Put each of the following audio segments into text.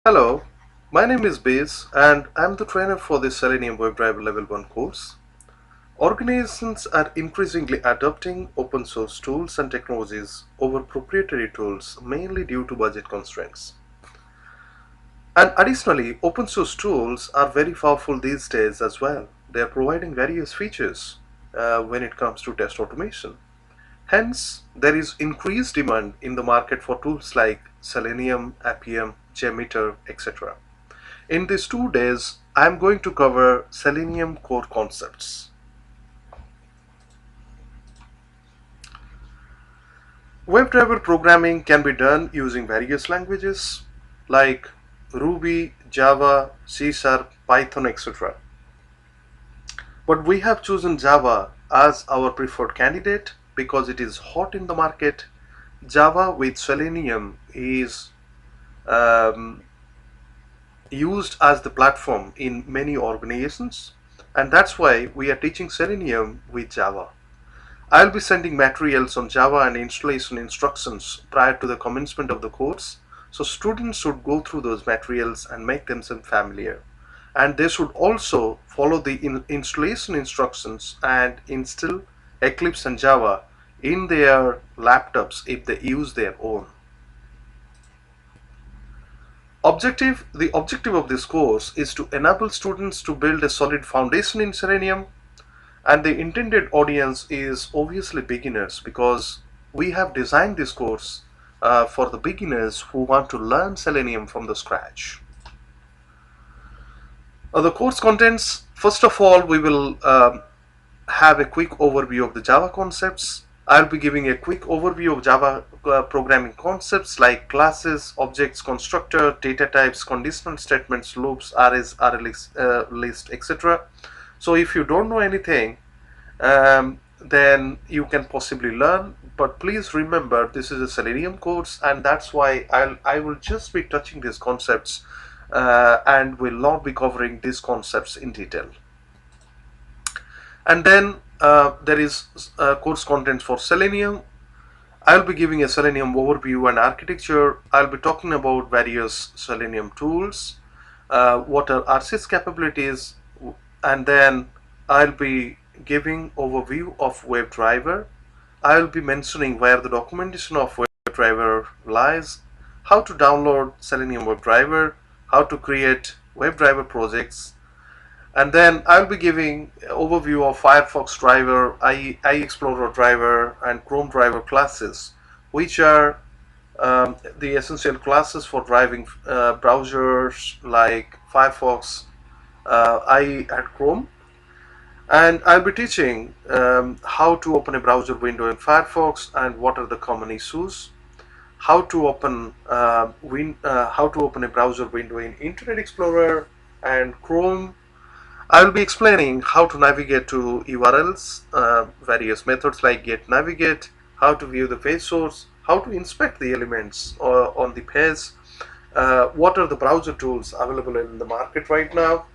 Hello, my name is Biz and I'm the trainer for the Selenium WebDriver Level 1 course. Organizations are increasingly adopting open source tools and technologies over proprietary tools mainly due to budget constraints. And additionally, open source tools are very powerful these days as well. They are providing various features when it comes to test automation. Hence, there is increased demand in the market for tools like Selenium, Appium, JMeter, etc. In these 2 days, I am going to cover Selenium core concepts. WebDriver programming can be done using various languages like Ruby, Java, C Sharp, Python, etc. But we have chosen Java as our preferred candidate because it is hot in the market. Java with Selenium is um, used as the platform in many organizations, and that's why we are teaching Selenium with Java. I'll be sending materials on Java and installation instructions prior to the commencement of the course, so students should go through those materials and make themselves familiar. And they should also follow the installation instructions and install Eclipse and Java in their laptops if they use their own. The objective of this course is to enable students to build a solid foundation in Selenium, and the intended audience is obviously beginners because we have designed this course for the beginners who want to learn Selenium from the scratch. The course contents, first of all, we will have a quick overview of the Java concepts. I'll be giving a quick overview of Java programming concepts like classes, objects, constructor, data types, conditional statements, loops, arrays, array list, etc. So if you don't know anything, then you can possibly learn. But please remember, this is a Selenium course, and that's why I will just be touching these concepts and will not be covering these concepts in detail. And then there is course contents for Selenium. I'll be giving a Selenium overview and architecture. I'll be talking about various Selenium tools, what are RCS capabilities, and then I'll be giving overview of WebDriver. I'll be mentioning where the documentation of WebDriver lies, how to download Selenium WebDriver, how to create WebDriver projects, and then I'll be giving overview of Firefox driver, iExplorer driver, and Chrome driver classes, which are the essential classes for driving browsers like Firefox, IE, and Chrome. And I'll be teaching how to open a browser window in Firefox and what are the common issues, how to open a browser window in Internet Explorer and Chrome. I'll be explaining how to navigate to URLs, various methods like get, navigate, how to view the page source, how to inspect the elements on the page, what are the browser tools available in the market right now,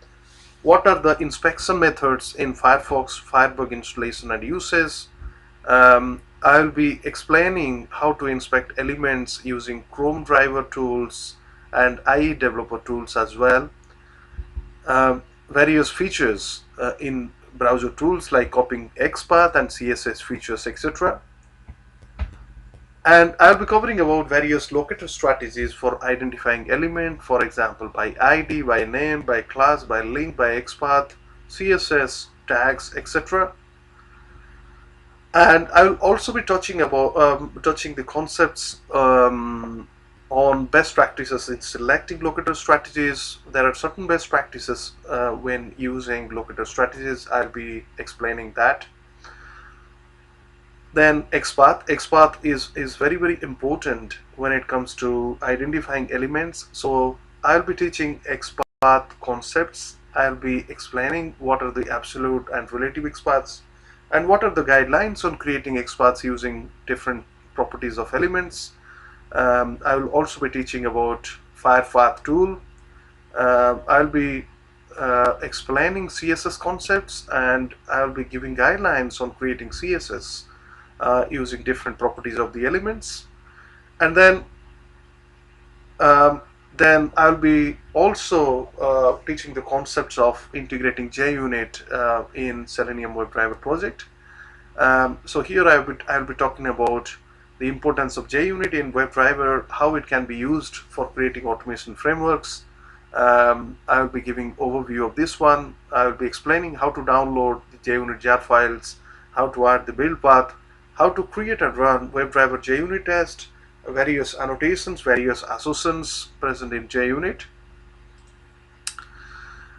what are the inspection methods in Firefox, Firebug installation and usage. I'll be explaining how to inspect elements using Chrome driver tools and IE developer tools as well. Various features in browser tools like copying XPath and CSS features, etc. And I'll be covering about various locator strategies for identifying element, for example, by ID, by name, by class, by link, by XPath, CSS, tags, etc. And I'll also be touching the concepts on best practices in selecting locator strategies. There are certain best practices when using locator strategies. I'll be explaining that. Then XPath is very important when it comes to identifying elements. So I'll be teaching XPath concepts. I'll be explaining what are the absolute and relative XPaths and what are the guidelines on creating XPaths using different properties of elements. I will also be teaching about Firepath tool. I'll be explaining CSS concepts, and I'll be giving guidelines on creating CSS using different properties of the elements. And then Then I'll be also teaching the concepts of integrating JUnit in Selenium WebDriver project. So here I'll be talking about the importance of JUnit in WebDriver, how it can be used for creating automation frameworks. I'll be giving overview of this one. I'll be explaining how to download the JUnit jar files, how to add the build path, how to create and run WebDriver JUnit test, various annotations, various associations present in JUnit.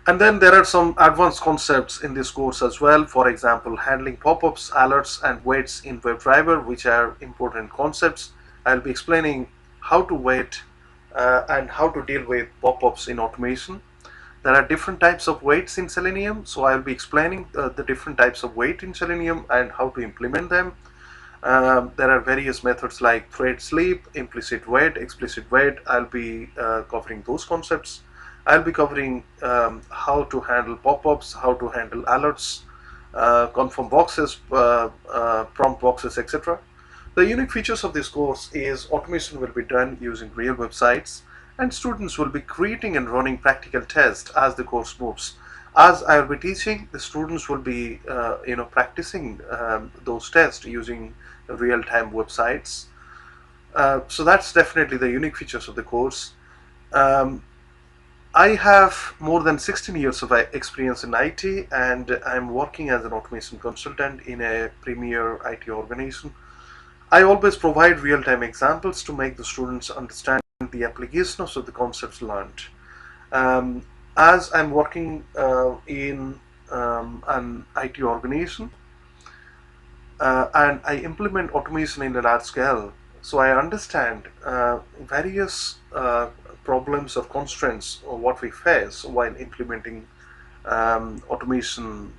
And then there are some advanced concepts in this course as well. For example, handling pop-ups, alerts, and waits in WebDriver, which are important concepts. I'll be explaining how to wait and how to deal with pop-ups in automation. There are different types of waits in Selenium, so I'll be explaining the different types of wait in Selenium and how to implement them. There are various methods like thread sleep, implicit wait, explicit wait. I'll be covering those concepts. I'll be covering how to handle pop-ups, how to handle alerts, confirm boxes, prompt boxes, etc. The unique features of this course is automation will be done using real websites, and students will be creating and running practical tests as the course moves. As I will be teaching, the students will be practicing those tests using real-time websites. So that's definitely the unique features of the course. Um, I have more than 16 years of experience in IT, and I'm working as an automation consultant in a premier IT organization. I always provide real-time examples to make the students understand the applications of the concepts learned. Um, as I'm working in an IT organization, and I implement automation in a large scale, so I understand various problems or constraints or what we face while implementing automation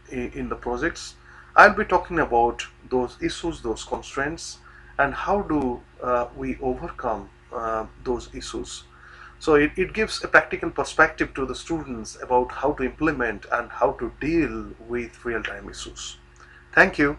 in the projects. I'll be talking about those issues, those constraints, and how do we overcome those issues. So it gives a practical perspective to the students about how to implement and how to deal with real-time issues. Thank you.